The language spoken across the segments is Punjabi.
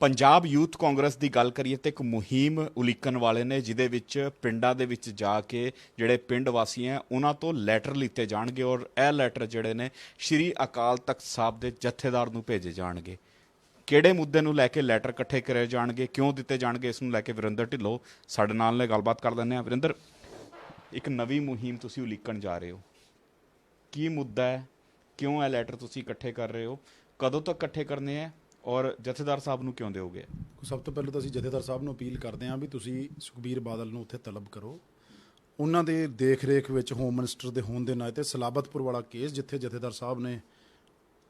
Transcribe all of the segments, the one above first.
ਪੰਜਾਬ ਯੂਥ ਕਾਂਗਰਸ ਦੀ ਗੱਲ ਕਰੀਏ ਤੇ ਇੱਕ ਮੁਹਿੰਮ ਉਲੀਕਣ ਵਾਲੇ ਨੇ ਜਿਹਦੇ ਵਿੱਚ ਪਿੰਡਾਂ ਦੇ ਵਿੱਚ ਜਾ ਕੇ ਜਿਹੜੇ ਪਿੰਡ ਵਾਸੀ ਹੈ ਉਹਨਾਂ ਤੋਂ ਲੈਟਰ ਲਿੱਤੇ ਜਾਣਗੇ ਔਰ ਇਹ ਲੈਟਰ ਜਿਹੜੇ ਨੇ ਸ਼੍ਰੀ ਅਕਾਲ ਤਖਤ ਸਾਹਿਬ ਦੇ ਜਥੇਦਾਰ ਨੂੰ ਭੇਜੇ ਜਾਣਗੇ। ਕਿਹੜੇ ਮੁੱਦੇ ਨੂੰ ਲੈ ਕੇ ਲੈਟਰ ਇਕੱਠੇ ਕਰੇ ਜਾਣਗੇ, ਕਿਉਂ ਦਿੱਤੇ ਜਾਣਗੇ, ਇਸ ਨੂੰ ਲੈ ਕੇ ਵਰਿੰਦਰ ਢਿੱਲੋਂ ਸਾਡੇ ਨਾਲ ਨੇ ਗੱਲਬਾਤ ਕਰ ਲੈਂਦੇ ਹਾਂ। ਵਰਿੰਦਰ, ਇੱਕ ਨਵੀਂ ਮੁਹਿੰਮ ਤੁਸੀਂ ਉਲੀਕਣ ਜਾ ਰਹੇ ਹੋ, ਕੀ ਮੁੱਦਾ ਹੈ, ਕਿਉਂ ਇਹ ਲੈਟਰ ਤੁਸੀਂ ਇਕੱਠੇ ਕਰ ਰਹੇ ਹੋ, ਕਦੋਂ ਤੱਕ ਇਕੱਠੇ ਕਰਨੇ ਹੈ ਔਰ ਜਥੇਦਾਰ ਸਾਹਿਬ ਨੂੰ ਕਿਉਂ ਦਿਓਗੇ? ਸਭ ਤੋਂ ਪਹਿਲਾਂ ਤਾਂ ਅਸੀਂ ਜਥੇਦਾਰ ਸਾਹਿਬ ਨੂੰ ਅਪੀਲ ਕਰਦੇ ਹਾਂ ਵੀ ਤੁਸੀਂ ਸੁਖਬੀਰ ਬਾਦਲ ਨੂੰ ਉੱਥੇ ਤਲਬ ਕਰੋ। ਉਹਨਾਂ ਦੇ ਦੇਖ ਰੇਖ ਵਿੱਚ ਹੋਮ ਮਿਨਿਸਟਰ ਦੇ ਹੋਣ ਦੇ ਨਾਤੇ ਸਲਾਬਤਪੁਰ ਵਾਲਾ ਕੇਸ, ਜਿੱਥੇ ਜਥੇਦਾਰ ਸਾਹਿਬ ਨੇ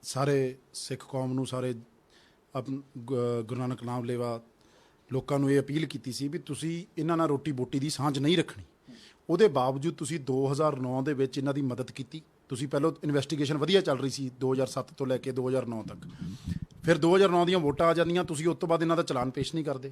ਸਾਰੇ ਸਿੱਖ ਕੌਮ ਨੂੰ, ਸਾਰੇ ਗੁਰੂ ਨਾਨਕ ਨਾਮ ਲੇਵਾ ਲੋਕਾਂ ਨੂੰ ਇਹ ਅਪੀਲ ਕੀਤੀ ਸੀ ਵੀ ਤੁਸੀਂ ਇਹਨਾਂ ਨਾਲ ਰੋਟੀ ਬੋਟੀ ਦੀ ਸਾਂਝ ਨਹੀਂ ਰੱਖਣੀ। ਉਹਦੇ ਬਾਵਜੂਦ ਤੁਸੀਂ 2009 ਦੇ ਵਿੱਚ ਇਹਨਾਂ ਦੀ ਮਦਦ ਕੀਤੀ। ਤੁਸੀਂ ਪਹਿਲਾਂ ਇਨਵੈਸਟੀਗੇਸ਼ਨ ਵਧੀਆ ਚੱਲ ਰਹੀ ਸੀ 2007 ਤੋਂ ਲੈ ਕੇ 2009 ਤੱਕ। ਫਿਰ 2009 ਦੀਆਂ ਵੋਟਾਂ ਆ ਜਾਂਦੀਆਂ, ਤੁਸੀਂ ਉਸ ਤੋਂ ਬਾਅਦ ਇਹਨਾਂ ਦਾ ਚਲਾਨ ਪੇਸ਼ ਨਹੀਂ ਕਰਦੇ।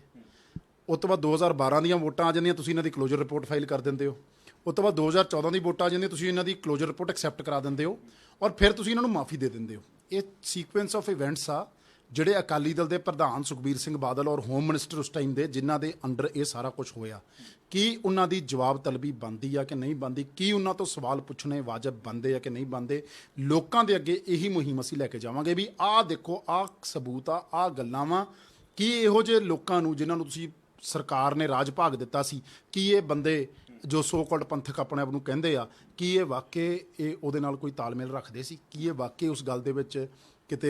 ਉਸ ਤੋਂ ਬਾਅਦ 2012 ਦੀਆਂ ਵੋਟਾਂ ਆ ਜਾਂਦੀਆਂ, ਤੁਸੀਂ ਇਹਨਾਂ ਦੀ ਕਲੋਜ਼ਰ ਰਿਪੋਰਟ ਫਾਈਲ ਕਰ ਦਿੰਦੇ ਹੋ। ਉਸ ਤੋਂ ਬਾਅਦ 2014 ਦੀ ਵੋਟਾਂ ਆ ਜਾਂਦੀਆਂ, ਤੁਸੀਂ ਇਹਨਾਂ ਦੀ ਕਲੋਜ਼ਰ ਰਿਪੋਰਟ ਐਕਸੈਪਟ ਕਰਾ ਦਿੰਦੇ ਹੋ ਔਰ ਫਿਰ ਤੁਸੀਂ ਇਹਨਾਂ ਨੂੰ ਮਾਫੀ ਦੇ ਦਿੰਦੇ ਹੋ। ਇਹ ਸੀਕੁਐਂਸ ਆਫ ਇਵੈਂਟਸ ਆ ਜਿਹੜੇ ਅਕਾਲੀ ਦਲ ਦੇ ਪ੍ਰਧਾਨ ਸੁਖਬੀਰ ਸਿੰਘ ਬਾਦਲ ਔਰ ਹੋਮ ਮਿਨਿਸਟਰ ਉਸ ਟਾਈਮ ਦੇ, ਜਿਨ੍ਹਾਂ ਦੇ ਅੰਡਰ ਇਹ ਸਾਰਾ ਕੁਝ ਹੋਇਆ, ਕੀ ਉਹਨਾਂ ਦੀ ਜਵਾਬ ਤਲਬੀ ਬਣਦੀ ਆ ਕਿ ਨਹੀਂ ਬਣਦੀ, ਕੀ ਉਹਨਾਂ ਤੋਂ ਸਵਾਲ ਪੁੱਛਣੇ ਵਾਜਬ ਬਣਦੇ ਆ ਕਿ ਨਹੀਂ ਬਣਦੇ। ਲੋਕਾਂ ਦੇ ਅੱਗੇ ਇਹੀ ਮੁਹਿੰਮ ਅਸੀਂ ਲੈ ਕੇ ਜਾਵਾਂਗੇ ਵੀ ਆਹ ਦੇਖੋ, ਆਹ ਸਬੂਤ ਆ, ਆਹ ਗੱਲਾਂ ਵਾ। ਕੀ ਇਹੋ ਜਿਹੇ ਲੋਕਾਂ ਨੂੰ ਜਿਨ੍ਹਾਂ ਨੂੰ ਤੁਸੀਂ ਸਰਕਾਰ ਨੇ ਰਾਜ ਭਾਗ ਦਿੱਤਾ ਸੀ, ਕੀ ਇਹ ਬੰਦੇ ਜੋ ਸੋ ਕਾਲਡ ਪੰਥਕ ਆਪਣੇ ਆਪ ਨੂੰ ਕਹਿੰਦੇ ਆ, ਕੀ ਇਹ ਵਾਕਈ ਇਹ ਉਹਦੇ ਨਾਲ ਕੋਈ ਤਾਲਮੇਲ ਰੱਖਦੇ ਸੀ? ਕੀ ਇਹ ਵਾਕਈ ਉਸ ਗੱਲ ਦੇ ਵਿੱਚ ਕਿਤੇ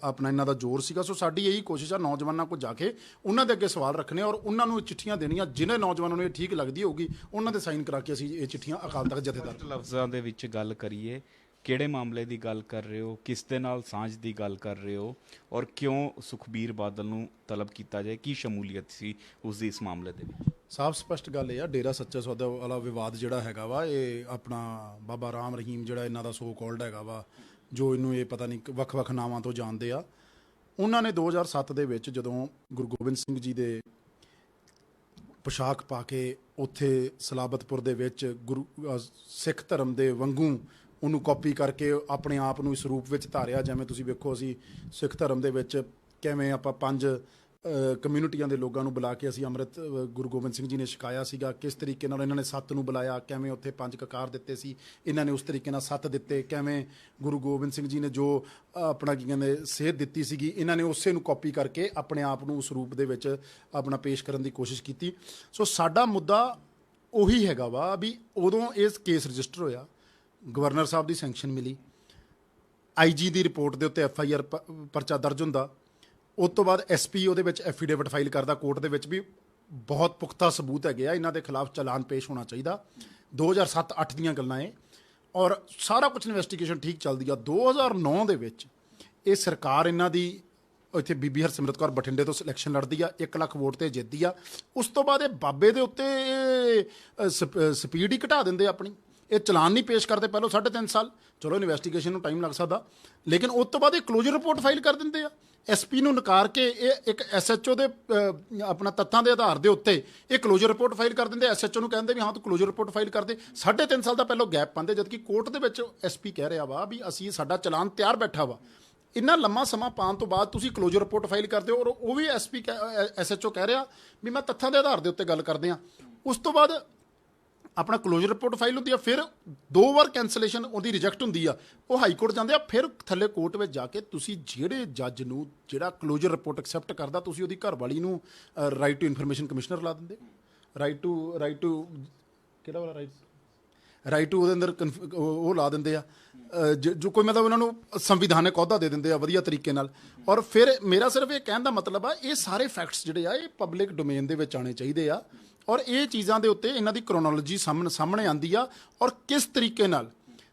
ਆਪਣਾ ਇਹਨਾਂ ਦਾ ਜ਼ੋਰ ਸੀਗਾ? ਸੋ ਸਾਡੀ ਇਹੀ ਕੋਸ਼ਿਸ਼ ਆ ਨੌਜਵਾਨਾਂ ਕੋਲ ਜਾ ਕੇ ਉਹਨਾਂ ਦੇ ਅੱਗੇ ਸਵਾਲ ਰੱਖਣੇ ਔਰ ਉਹਨਾਂ ਨੂੰ ਚਿੱਠੀਆਂ ਦੇਣੀਆਂ। ਜਿਹਨੇ ਨੌਜਵਾਨਾਂ ਨੂੰ ਇਹ ਠੀਕ ਲੱਗਦੀ ਹੋਊਗੀ ਉਹਨਾਂ ਦੇ ਸਾਈਨ ਕਰਾ ਕੇ ਅਸੀਂ ਇਹ ਚਿੱਠੀਆਂ ਅਕਾਲ ਤਖਤ ਜਥੇਦਾਰ। ਲਫ਼ਜ਼ਾਂ ਦੇ ਵਿੱਚ ਗੱਲ ਕਰੀਏ, ਕਿਹੜੇ ਮਾਮਲੇ ਦੀ ਗੱਲ ਕਰ ਰਹੇ ਹੋ, ਕਿਸ ਦੇ ਨਾਲ ਸਾਂਝ ਦੀ ਗੱਲ ਕਰ ਰਹੇ ਹੋ ਔਰ ਕਿਉਂ ਸੁਖਬੀਰ ਬਾਦਲ ਨੂੰ ਤਲਬ ਕੀਤਾ ਜਾਏ, ਕੀ ਸ਼ਮੂਲੀਅਤ ਸੀ ਉਸ ਦੀ ਇਸ ਮਾਮਲੇ ਦੇ ਵਿੱਚ? ਸਾਫ਼ ਸਪਸ਼ਟ ਗੱਲ ਇਹ ਆ, ਡੇਰਾ ਸੱਚਾ ਸੌਦਾ ਵਾਲਾ ਵਿਵਾਦ ਜਿਹੜਾ ਹੈਗਾ ਵਾ, ਇਹ ਆਪਣਾ ਬਾਬਾ ਰਾਮ ਰਹੀਮ ਜਿਹੜਾ ਇਹਨਾਂ ਦਾ ਸੋ ਕਾਲਡ ਹੈਗਾ ਵਾ, ਜੋ ਇਹਨੂੰ ਇਹ ਪਤਾ ਨਹੀਂ ਵੱਖ-ਵੱਖ ਨਾਵਾਂ ਤੋਂ ਜਾਣਦੇ ਆ, ਉਹਨਾਂ ਨੇ 2007 ਦੇ ਵਿੱਚ ਜਦੋਂ ਗੁਰੂ ਗੋਬਿੰਦ ਸਿੰਘ ਜੀ ਦੇ ਪੋਸ਼ਾਕ ਪਾ ਕੇ ਉੱਥੇ ਸਲਾਬਤਪੁਰ ਦੇ ਵਿੱਚ ਸਿੱਖ ਧਰਮ ਦੇ ਵਾਂਗੂ ਉਹਨੂੰ ਕਾਪੀ ਕਰਕੇ ਆਪਣੇ ਆਪ ਨੂੰ ਇਸ ਰੂਪ ਵਿੱਚ ਧਾਰਿਆ। ਜਿਵੇਂ ਤੁਸੀਂ ਵੇਖੋ, ਅਸੀਂ ਸਿੱਖ ਧਰਮ ਦੇ ਵਿੱਚ ਕਿਵੇਂ ਆਪਾਂ 5 ਕਮਿਊਨਿਟੀਆਂ ਦੇ ਲੋਕਾਂ ਨੂੰ ਬੁਲਾ ਕੇ ਅਸੀਂ ਅੰਮ੍ਰਿਤ ਗੁਰੂ ਗੋਬਿੰਦ ਸਿੰਘ ਜੀ ਨੇ ਛਕਾਇਆ ਸੀਗਾ, ਕਿਸ ਤਰੀਕੇ ਨਾਲ ਇਹਨਾਂ ਨੇ 7 ਨੂੰ ਬੁਲਾਇਆ, ਕਿਵੇਂ ਉੱਥੇ 5 ਕਕਾਰ ਦਿੱਤੇ ਸੀ, ਇਹਨਾਂ ਨੇ ਉਸ ਤਰੀਕੇ ਨਾਲ 7 ਦਿੱਤੇ, ਕਿਵੇਂ ਗੁਰੂ ਗੋਬਿੰਦ ਸਿੰਘ ਜੀ ਨੇ ਜੋ ਆਪਣਾ ਕੀ ਕਹਿੰਦੇ ਸੇਧ ਦਿੱਤੀ ਸੀਗੀ, ਇਹਨਾਂ ਨੇ ਉਸੇ ਨੂੰ ਕਾਪੀ ਕਰਕੇ ਆਪਣੇ ਆਪ ਨੂੰ ਉਸ ਰੂਪ ਦੇ ਵਿੱਚ ਆਪਣਾ ਪੇਸ਼ ਕਰਨ ਦੀ ਕੋਸ਼ਿਸ਼ ਕੀਤੀ। ਸੋ ਸਾਡਾ ਮੁੱਦਾ ਉਹੀ ਹੈਗਾ ਵਾ ਵੀ ਉਦੋਂ ਇਸ ਕੇਸ ਰਜਿਸਟਰ ਹੋਇਆ, ਗਵਰਨਰ ਸਾਹਿਬ ਦੀ ਸੈਂਕਸ਼ਨ ਮਿਲੀ, IG ਦੀ ਰਿਪੋਰਟ ਦੇ ਉੱਤੇ FIR ਪਰਚਾ ਦਰਜ ਹੁੰਦਾ, ਉਸ ਤੋਂ ਬਾਅਦ SP ਉਹਦੇ ਵਿੱਚ ਐਫੀਡੇਵਿਟ ਫਾਈਲ ਕਰਦਾ ਕੋਰਟ ਦੇ ਵਿੱਚ ਵੀ ਬਹੁਤ ਪੁਖਤਾ ਸਬੂਤ ਹੈਗੇ ਆ, ਇਹਨਾਂ ਦੇ ਖਿਲਾਫ ਚਲਾਨ ਪੇਸ਼ ਹੋਣਾ ਚਾਹੀਦਾ। 2007-8 ਦੀਆਂ ਗੱਲਾਂ ਇਹ, ਔਰ ਸਾਰਾ ਕੁਝ ਇਨਵੈਸਟੀਗੇਸ਼ਨ ਠੀਕ ਚੱਲਦੀ ਆ। 2009 ਦੇ ਵਿੱਚ ਇਹ ਸਰਕਾਰ ਇਹਨਾਂ ਦੀ ਇੱਥੇ ਬੀਬੀ ਹਰਸਿਮਰਤ ਕੌਰ ਬਠਿੰਡੇ ਤੋਂ ਸਿਲੈਕਸ਼ਨ ਲੜਦੀ ਆ, 1 ਲੱਖ ਵੋਟ ਤੇ ਜਿੱਤਦੀ ਆ। ਉਸ ਤੋਂ ਬਾਅਦ ਇਹ ਬਾਬੇ ਦੇ ਉੱਤੇ ਸਪੀਡ ਹੀ ਘਟਾ ਦਿੰਦੇ ਆਪਣੀ, ਇਹ ਚਲਾਨ ਨਹੀਂ ਪੇਸ਼ ਕਰਦੇ ਪਹਿਲਾਂ 3.5 ਸਾਲ। ਚਲੋ ਇਨਵੈਸਟੀਗੇਸ਼ਨ ਨੂੰ ਟਾਈਮ ਲੱਗ ਸਕਦਾ, ਲੇਕਿਨ ਉਸ ਤੋਂ ਬਾਅਦ ਇਹ ਕਲੋਜ਼ਰ ਰਿਪੋਰਟ ਫਾਈਲ ਕਰ ਦਿੰਦੇ ਆ। SP ਨੂੰ ਨਕਾਰ ਕੇ ਇਹ ਇੱਕ SHO ਦੇ ਆਪਣਾ ਤੱਥਾਂ ਦੇ ਆਧਾਰ ਦੇ ਉੱਤੇ ਇਹ ਕਲੋਜ਼ਰ ਰਿਪੋਰਟ ਫਾਈਲ ਕਰ ਦਿੰਦੇ। SHO ਨੂੰ ਕਹਿੰਦੇ ਵੀ ਹਾਂ ਤੂੰ ਕਲੋਜ਼ਰ ਰਿਪੋਰਟ ਫਾਈਲ ਕਰ ਦੇ। 3.5 ਸਾਲ ਦਾ ਪਹਿਲਾਂ ਗੈਪ ਪਾਉਂਦੇ, ਜਦਕਿ ਕੋਰਟ ਦੇ ਵਿੱਚ SP ਕਹਿ ਰਿਹਾ ਵਾ ਵੀ ਅਸੀਂ ਸਾਡਾ ਚਲਾਨ ਤਿਆਰ ਬੈਠਾ ਵਾ। ਇੰਨਾ ਲੰਮਾ ਸਮਾਂ ਪਾਉਣ ਤੋਂ ਬਾਅਦ ਤੁਸੀਂ ਕਲੋਜ਼ਰ ਰਿਪੋਰਟ ਫਾਈਲ ਕਰਦੇ ਹੋ ਔਰ ਉਹ ਵੀ SHO ਕਹਿ ਰਿਹਾ ਵੀ ਮੈਂ ਤੱਥਾਂ ਦੇ ਆਧਾਰ ਦੇ ਉੱਤੇ ਗੱਲ ਕਰਦੇ ਹਾਂ। ਉਸ ਤੋਂ ਬਾਅਦ ਆਪਣਾ ਕਲੋਜ਼ਰ ਰਿਪੋਰਟ ਫਾਈਲ ਹੁੰਦੀ ਆ, ਫਿਰ 2 ਵਾਰ ਕੈਂਸਲੇਸ਼ਨ ਉਹਦੀ ਰਿਜੈਕਟ ਹੁੰਦੀ ਆ, ਉਹ ਹਾਈ ਕੋਰਟ ਜਾਂਦੇ ਆ, ਫਿਰ ਥੱਲੇ ਕੋਰਟ ਵਿੱਚ ਜਾ ਕੇ ਤੁਸੀਂ ਜਿਹੜੇ ਜੱਜ ਨੂੰ ਜਿਹੜਾ ਕਲੋਜ਼ਰ ਰਿਪੋਰਟ ਐਕਸੈਪਟ ਕਰਦਾ, ਤੁਸੀਂ ਉਹਦੀ ਘਰਵਾਲੀ ਨੂੰ ਰਾਈਟ ਟੂ ਇਨਫੋਰਮੇਸ਼ਨ ਕਮਿਸ਼ਨਰ ਲਾ ਦਿੰਦੇ। ਰਾਈਟ ਟੂ ਕਿਹੜਾ ਵਾਲਾ ਰਾਈਟ ਟੂ ਉਹਦੇ ਅੰਦਰ ਉਹ ਲਾ ਦਿੰਦੇ ਆ, ਜੋ ਕੋਈ ਮਤਲਬ ਉਹਨਾਂ ਨੂੰ ਸੰਵਿਧਾਨਕ ਅਹੁਦਾ ਦੇ ਦਿੰਦੇ ਆ ਵਧੀਆ ਤਰੀਕੇ ਨਾਲ। ਔਰ ਫਿਰ ਮੇਰਾ ਸਿਰਫ ਇਹ ਕਹਿਣ ਦਾ ਮਤਲਬ ਆ, ਇਹ ਸਾਰੇ ਫੈਕਟਸ ਜਿਹੜੇ ਆ ਇਹ ਪਬਲਿਕ ਡੋਮੇਨ ਦੇ ਵਿੱਚ ਆਉਣੇ ਚਾਹੀਦੇ ਆ ਔਰ ਇਹ ਚੀਜ਼ਾਂ ਦੇ ਉੱਤੇ ਇਹਨਾਂ ਦੀ ਕ੍ਰੋਨੋਲੋਜੀ ਸਾਹਮਣੇ ਆਉਂਦੀ ਆ। ਔਰ ਕਿਸ ਤਰੀਕੇ ਨਾਲ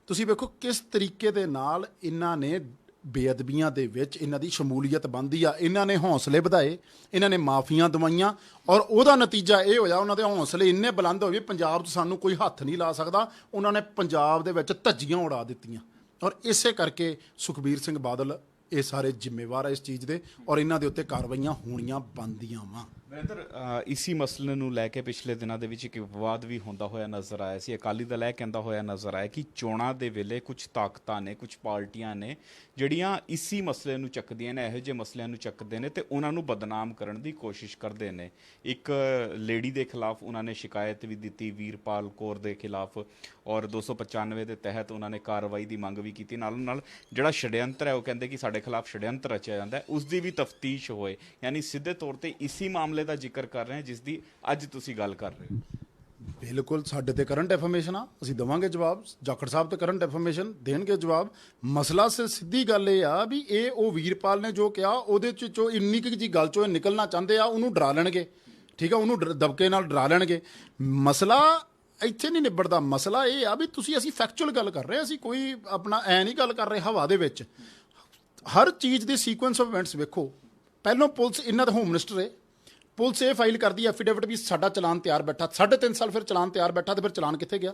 ਤੁਸੀਂ ਵੇਖੋ, ਕਿਸ ਤਰੀਕੇ ਦੇ ਨਾਲ ਇਹਨਾਂ ਨੇ ਬੇਅਦਬੀਆਂ ਦੇ ਵਿੱਚ ਇਹਨਾਂ ਦੀ ਸ਼ਮੂਲੀਅਤ ਬਣਦੀ ਆ। ਇਹਨਾਂ ਨੇ ਹੌਸਲੇ ਵਧਾਏ, ਇਹਨਾਂ ਨੇ ਮਾਫੀਆਂ ਦਵਾਈਆਂ ਔਰ ਉਹਦਾ ਨਤੀਜਾ ਇਹ ਹੋਇਆ, ਉਹਨਾਂ ਦੇ ਹੌਸਲੇ ਇੰਨੇ ਬੁਲੰਦ ਹੋਏ ਵੀ ਪੰਜਾਬ 'ਚ ਸਾਨੂੰ ਕੋਈ ਹੱਥ ਨਹੀਂ ਲਾ ਸਕਦਾ। ਉਹਨਾਂ ਨੇ ਪੰਜਾਬ ਦੇ ਵਿੱਚ ਧੱਜੀਆਂ ਉਡਾ ਦਿੱਤੀਆਂ ਔਰ ਇਸੇ ਕਰਕੇ ਸੁਖਬੀਰ ਸਿੰਘ ਬਾਦਲ ਇਹ ਸਾਰੇ ਜ਼ਿੰਮੇਵਾਰ ਆ ਇਸ ਚੀਜ਼ ਦੇ ਔਰ ਇਹਨਾਂ ਦੇ ਉੱਤੇ ਕਾਰਵਾਈਆਂ ਹੋਣੀਆਂ ਬਣਦੀਆਂ ਵਾ। ਵਰਿੰਦਰ, ਇਸੀ ਮਸਲੇ ਨੂੰ ਲੈ ਕੇ ਪਿਛਲੇ ਦਿਨਾਂ ਦੇ ਵਿੱਚ ਇੱਕ ਵਿਵਾਦ ਵੀ ਹੁੰਦਾ ਹੋਇਆ ਨਜ਼ਰ ਆਇਆ ਸੀ। ਅਕਾਲੀ ਦਲ ਇਹ ਕਹਿੰਦਾ ਹੋਇਆ ਨਜ਼ਰ ਆਇਆ ਕਿ ਚੋਣਾਂ ਦੇ ਵੇਲੇ ਕੁਝ ਤਾਕਤਾਂ ਨੇ, ਕੁਝ ਪਾਰਟੀਆਂ ਨੇ ਜਿਹੜੀਆਂ ਇਸੀ ਮਸਲੇ ਨੂੰ ਚੱਕਦੀਆਂ ਨੇ, ਇਹੋ ਜਿਹੇ ਮਸਲਿਆਂ ਨੂੰ ਚੱਕਦੇ ਨੇ ਤੇ ਉਹਨਾਂ ਨੂੰ ਬਦਨਾਮ ਕਰਨ ਦੀ ਕੋਸ਼ਿਸ਼ ਕਰਦੇ ਨੇ। ਇੱਕ ਲੇਡੀ ਦੇ ਖਿਲਾਫ ਉਹਨਾਂ ਨੇ ਸ਼ਿਕਾਇਤ ਵੀ ਦਿੱਤੀ, ਵੀਰਪਾਲ ਕੌਰ ਦੇ ਖਿਲਾਫ, ਔਰ 295 ਦੇ ਤਹਿਤ ਉਹਨਾਂ ਨੇ ਕਾਰਵਾਈ ਦੀ ਮੰਗ ਵੀ ਕੀਤੀ। ਨਾਲ ਨਾਲ ਜਿਹੜਾ ਛੜਯੰਤਰ ਹੈ, ਉਹ ਕਹਿੰਦੇ ਕਿ ਸਾਡੇ ਖਿਲਾਫ ਛੜਯੰਤਰ ਰਚਿਆ ਜਾਂਦਾ ਹੈ, ਉਸ ਦੀ ਵੀ ਤਫਤੀਸ਼ ਹੋਏ। ਯਾਨੀ ਸਿੱਧੇ ਤੌਰ ਤੇ ਇਸੀ ਮਾਮਲੇ ਦਾ ਜ਼ਿਕਰ ਕਰ ਰਹੇ ਹਾਂ ਜਿਸ ਦੀ ਅੱਜ ਤੁਸੀਂ ਗੱਲ ਕਰ ਰਹੇ ਹੋ। ਬਿਲਕੁਲ, ਸਾਡੇ ਤੇ ਕਰੰਟ ਇਨਫੋਰਮੇਸ਼ਨ ਆ, ਅਸੀਂ ਦੇਵਾਂਗੇ ਜਵਾਬ। ਜਾਖੜ ਸਾਹਿਬ ਤੇ ਕਰੰਟ ਇਨਫੋਰਮੇਸ਼ਨ ਦੇਣਗੇ ਜਵਾਬ। ਮਸਲਾ ਸਿੱਧੀ ਗੱਲ ਇਹ ਆ ਵੀ ਇਹ ਉਹ ਵੀਰਪਾਲ ਨੇ ਜੋ ਕਿਹਾ ਉਹਦੇ ਚੋਂ ਇੰਨੀ ਕੁ ਜੀ ਗੱਲ ਚੋਂ ਇਹ ਨਿਕਲਣਾ ਚਾਹੁੰਦੇ ਆ, ਉਹਨੂੰ ਡਰਾ ਲੈਣਗੇ। ਠੀਕ ਆ, ਉਹਨੂੰ ਦਬਕੇ ਨਾਲ ਡਰਾ ਲੈਣਗੇ। ਮਸਲਾ ਇੱਥੇ ਨਹੀਂ ਨਿਬੜਦਾ। ਮਸਲਾ ਇਹ ਆ ਵੀ ਅਸੀਂ ਫੈਕਚੁਅਲ ਗੱਲ ਕਰ ਰਹੇ ਹਾਂ, ਅਸੀਂ ਕੋਈ ਆਪਣਾ ਐ ਨਹੀਂ ਗੱਲ ਕਰ ਰਹੇ ਹਵਾ ਦੇ ਵਿੱਚ। ਹਰ ਚੀਜ਼ ਦੀ ਸੀਕੁਐਂਸ ਆਫ ਇਵੈਂਟਸ ਵੇਖੋ। ਪਹਿਲੋਂ ਪੁਲਿਸ, ਇਹਨਾਂ ਦਾ ਹੋਮ ਮਿਨਿਸਟਰ ਹੈ, ਪੁਲਿਸ ਇਹ ਫਾਈਲ ਕਰਦੀ ਐਫੀਡੇਵਿਟ ਵੀ ਸਾਡਾ ਚਲਾਨ ਤਿਆਰ ਬੈਠਾ, 3.5 ਸਾਲ ਫਿਰ ਚਲਾਨ ਤਿਆਰ ਬੈਠਾ, ਤੇ ਫਿਰ ਚਲਾਨ ਕਿੱਥੇ ਗਿਆ?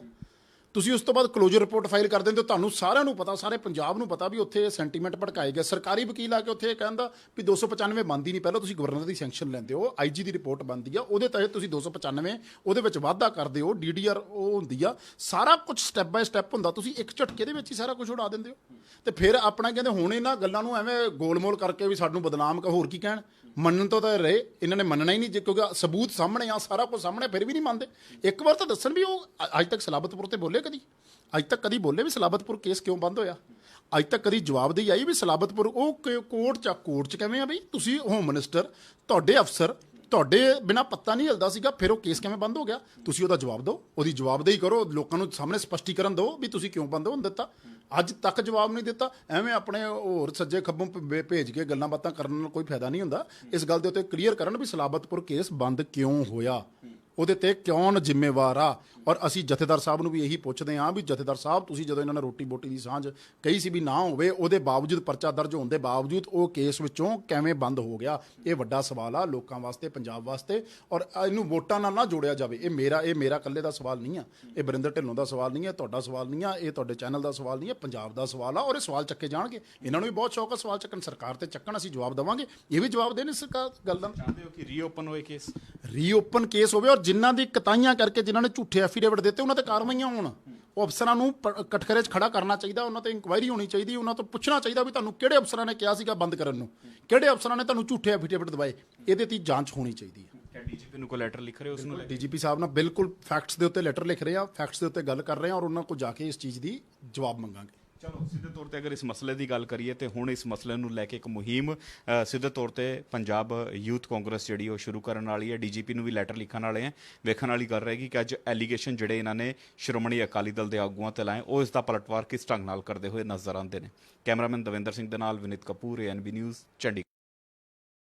ਤੁਸੀਂ ਉਸ ਤੋਂ ਬਾਅਦ ਕਲੋਜ਼ਰ ਰਿਪੋਰਟ ਫਾਈਲ ਕਰ ਦਿੰਦੇ ਹੋ। ਤੁਹਾਨੂੰ ਸਾਰਿਆਂ ਨੂੰ ਪਤਾ, ਸਾਰੇ ਪੰਜਾਬ ਨੂੰ ਪਤਾ ਵੀ ਉੱਥੇ ਸੈਂਟੀਮੈਂਟ ਭੜਕਾਏ ਗਏ। ਸਰਕਾਰੀ ਵਕੀਲ ਆ ਕੇ ਉੱਥੇ ਇਹ ਕਹਿੰਦਾ ਵੀ 295 ਬਣਦੀ ਨਹੀਂ। ਪਹਿਲਾਂ ਤੁਸੀਂ ਗਵਰਨਰ ਦੀ ਸੈਂਕਸ਼ਨ ਲੈਂਦੇ ਹੋ, ਆਈਜੀ ਦੀ ਰਿਪੋਰਟ ਬਣਦੀ ਆ, ਉਹਦੇ ਤਹਿਤ ਤੁਸੀਂ 295 ਉਹਦੇ ਵਿੱਚ ਵਾਧਾ ਕਰਦੇ ਹੋ, ਡੀਡੀਆਰ ਉਹ ਹੁੰਦੀ ਆ, ਸਾਰਾ ਕੁਝ ਸਟੈਪ ਬਾਏ ਸਟੈਪ ਹੁੰਦਾ। ਤੁਸੀਂ ਇੱਕ ਝਟਕੇ ਦੇ ਵਿੱਚ ਹੀ ਸਾਰਾ ਕੁਝ ਉਡਾ ਦਿੰਦੇ ਹੋ। ਤੇ ਫਿਰ ਆਪਣਾ ਕਹਿੰਦੇ ਹੁਣ ਇਹਨਾਂ ਗੱਲਾਂ ਨੂੰ ਐਵੇਂ ਗੋਲਮੋਲ ਕਰਕੇ ਵੀ ਸਾਨੂੰ ਬਦਨਾਮ ਹੋਰ ਕੀ ਕਹਿਣ। ਮੰਨਣ ਤੋਂ ਤਾਂ ਰਹੇ, ਇਹਨਾਂ ਨੇ ਮੰਨਣਾ ਹੀ ਨਹੀਂ, ਕਿਉਂਕਿ ਸਬੂਤ ਸਾਹਮਣੇ ਆ, ਸਾਰਾ ਕੁਝ ਸਾਹਮਣੇ, ਫਿਰ ਵੀ ਨਹੀਂ ਮੰਨਦੇ। ਇੱਕ ਵਾਰ ਤਾਂ ਦੱਸਣ ਵੀ ਉਹ ਅੱਜ ਤੱਕ ਸਲਾਬਤਪੁਰ ਤੇ ਬੋਲੇ ਕਦੀ? ਅੱਜ ਤੱਕ ਕਦੀ ਬੋਲੇ ਵੀ ਸਲਾਬਤਪੁਰ ਕੇਸ ਕਿਉਂ ਬੰਦ ਹੋਇਆ? ਅੱਜ ਤੱਕ ਕਦੀ ਜਵਾਬਦੇਹੀ ਆਈ ਵੀ ਸਲਾਬਤਪੁਰ ਉਹ ਕੋਰਟ ਚ ਕਿਵੇਂ ਆ? ਬਈ ਤੁਸੀਂ ਹੋਮ ਮਿਨਿਸਟਰ, ਤੁਹਾਡੇ ਅਫਸਰ, ਤੁਹਾਡੇ ਬਿਨਾਂ ਪੱਤਾ ਨਹੀਂ ਹਿਲਦਾ ਸੀਗਾ, ਫਿਰ ਉਹ ਕੇਸ ਕਿਵੇਂ ਬੰਦ ਹੋ ਗਿਆ? ਤੁਸੀਂ ਉਹਦਾ ਜਵਾਬ ਦਿਓ, ਉਹਦੀ ਜਵਾਬਦੇਹੀ ਕਰੋ, ਲੋਕਾਂ ਨੂੰ ਸਾਹਮਣੇ ਸਪਸ਼ਟੀਕਰਨ ਦਿਓ ਵੀ ਤੁਸੀਂ ਕਿਉਂ ਬੰਦ ਹੋਣ ਦਿੱਤਾ। ਅੱਜ ਤੱਕ ਜਵਾਬ ਨਹੀਂ ਦਿੱਤਾ। ਐਵੇਂ ਆਪਣੇ ਹੋਰ ਸੱਜੇ ਖੱਬੋਂ ਭੇਜ ਕੇ ਗੱਲਾਂ ਬਾਤਾਂ ਕਰਨ ਨਾਲ ਕੋਈ ਫਾਇਦਾ ਨਹੀਂ ਹੁੰਦਾ। ਇਸ ਗੱਲ ਦੇ ਉੱਤੇ ਕਲੀਅਰ ਕਰਨ ਵੀ ਸਲਾਬਤਪੁਰ ਕੇਸ ਬੰਦ ਕਿਉਂ ਹੋਇਆ, ਉਹਦੇ ਤੇ ਕੌਣ ਜ਼ਿੰਮੇਵਾਰ ਆ। ਔਰ ਅਸੀਂ ਜਥੇਦਾਰ ਸਾਹਿਬ ਨੂੰ ਵੀ ਇਹੀ ਪੁੱਛਦੇ ਹਾਂ ਵੀ ਜਥੇਦਾਰ ਸਾਹਿਬ, ਤੁਸੀਂ ਜਦੋਂ ਇਹਨਾਂ ਨੇ ਰੋਟੀ ਬੋਟੀ ਦੀ ਸਾਂਝ ਕਹੀ ਸੀ ਵੀ ਨਾ ਹੋਵੇ, ਉਹਦੇ ਬਾਵਜੂਦ, ਪਰਚਾ ਦਰਜ ਹੋਣ ਦੇ ਬਾਵਜੂਦ ਉਹ ਕੇਸ ਵਿੱਚੋਂ ਕਿਵੇਂ ਬੰਦ ਹੋ ਗਿਆ? ਇਹ ਵੱਡਾ ਸਵਾਲ ਆ ਲੋਕਾਂ ਵਾਸਤੇ, ਪੰਜਾਬ ਵਾਸਤੇ। ਔਰ ਇਹਨੂੰ ਵੋਟਾਂ ਨਾਲ ਨਾ ਜੋੜਿਆ ਜਾਵੇ। ਇਹ ਮੇਰਾ ਇਕੱਲੇ ਦਾ ਸਵਾਲ ਨਹੀਂ ਆ, ਇਹ ਬਰਿੰਦਰ ਢਿੱਲੋਂ ਦਾ ਸਵਾਲ ਨਹੀਂ ਹੈ, ਤੁਹਾਡਾ ਸਵਾਲ ਨਹੀਂ ਆ, ਇਹ ਤੁਹਾਡੇ ਚੈਨਲ ਦਾ ਸਵਾਲ ਨਹੀਂ ਹੈ, ਪੰਜਾਬ ਦਾ ਸਵਾਲ ਆ। ਔਰ ਇਹ ਸਵਾਲ ਚੱਕੇ ਜਾਣਗੇ। ਇਹਨਾਂ ਨੂੰ ਵੀ ਬਹੁਤ ਸ਼ੌਕ ਆ ਸਵਾਲ ਚੱਕਣ, ਸਰਕਾਰ ਤੇ ਚੱਕਣ, ਅਸੀਂ ਜਵਾਬ ਦੇਵਾਂਗੇ। ਇਹ ਵੀ ਜਵਾਬ ਦੇਣ ਸਰਕਾਰ ਗੱਲ ਦਾ। ਚਾਹੁੰਦੇ ਹੋ ਕਿ ਰੀਓਪਨ ਹੋਏ ਕੇਸ? ਰੀਓਪਨ ਕੇਸ ਹੋਵੇ, ਔਰ ਜਿਨ੍ਹਾਂ ਦੀ ਕਤਾਈਆਂ ਕਰਕੇ, ਜਿਨ੍ਹਾਂ ਨੇ ਝੂਠੇ ਐਫੀਡੇਵਿਟ ਦਿੱਤੇ, ਉਹਨਾਂ ਤੇ ਕਾਰਵਾਈਆਂ ਹੋਣ। ਉਹ ਅਫਸਰਾਂ ਨੂੰ ਕਟਘਰੇ 'ਚ ਖੜਾ ਕਰਨਾ ਚਾਹੀਦਾ, ਉਹਨਾਂ ਤੇ ਇਨਕੁਆਇਰੀ ਹੋਣੀ ਚਾਹੀਦੀ, ਉਹਨਾਂ ਤੋਂ ਪੁੱਛਣਾ ਚਾਹੀਦਾ ਵੀ ਤੁਹਾਨੂੰ ਕਿਹੜੇ ਅਫਸਰਾਂ ਨੇ ਕਿਹਾ ਸੀਗਾ ਬੰਦ ਕਰਨ ਨੂੰ, ਕਿਹੜੇ ਅਫਸਰਾਂ ਨੇ ਤੁਹਾਨੂੰ ਝੂਠੇ ਐਫੀਡੇਵਿਟ ਦਵਾਏ। ਇਹਦੇ ਤੇ ਜਾਂਚ ਹੋਣੀ ਚਾਹੀਦੀ ਹੈ। ਡੀਜੀਪੀ ਨੂੰ ਕੋਈ ਲੈਟਰ ਲਿਖ ਰਹੇ ਹੋ? ਉਸ ਨੂੰ ਡੀਜੀਪੀ ਸਾਹਿਬ ਨਾਲ ਬਿਲਕੁਲ ਫੈਕਟਸ ਦੇ ਉੱਤੇ ਲੈਟਰ ਲਿਖ ਰਹੇ ਆ, ਫੈਕਟਸ ਦੇ ਉੱਤੇ ਗੱਲ ਕਰ ਰਹੇ ਆ, ਔਰ ਉਹਨਾਂ ਕੋਲ ਜਾ ਕੇ ਇਸ ਚੀਜ਼ ਦੀ ਜਵਾਬ ਮੰਗਾਂਗੇ। ਚਲੋ, ਸਿੱਧੇ ਤੌਰ ਤੇ ਅਗਰ ਇਸ ਮਸਲੇ ਦੀ ਗੱਲ ਕਰੀਏ ਤੇ ਹੁਣ ਇਸ ਮਸਲੇ ਨੂੰ ਲੈ ਕੇ ਇੱਕ ਮੁਹਿੰਮ ਸਿੱਧੇ ਤੌਰ ਤੇ ਪੰਜਾਬ ਯੂਥ ਕਾਂਗਰਸ ਜਿਹੜੀ ਉਹ ਸ਼ੁਰੂ ਕਰਨ ਵਾਲੀ ਹੈ। ਡੀਜੀਪੀ ਨੂੰ ਵੀ ਲੈਟਰ ਲਿਖਣ ਵਾਲੇ ਆ। ਵੇਖਣ ਵਾਲੀ ਗੱਲ ਰਹੇਗੀ ਕਿ ਅੱਜ ਐਲੀਗੇਸ਼ਨ ਜਿਹੜੇ ਇਹਨਾਂ ਨੇ ਸ਼੍ਰੋਮਣੀ ਅਕਾਲੀ ਦਲ ਦੇ ਆਗੂਆਂ ਤੇ ਲਾਏ, ਉਹ ਇਸ ਦਾ ਪਲਟਵਾਰ ਕਿਸ ਢੰਗ ਨਾਲ ਕਰਦੇ ਹੋਏ ਨਜ਼ਰ ਆਉਂਦੇ ਨੇ। ਕੈਮਰਾਮੈਨ ਦਵਿੰਦਰ ਸਿੰਘ ਦੇ ਨਾਲ ਵਿਨੀਤ ਕਪੂਰ, ANB ਨਿਊਜ਼, ਚੰਡੀਗੜ੍ਹ।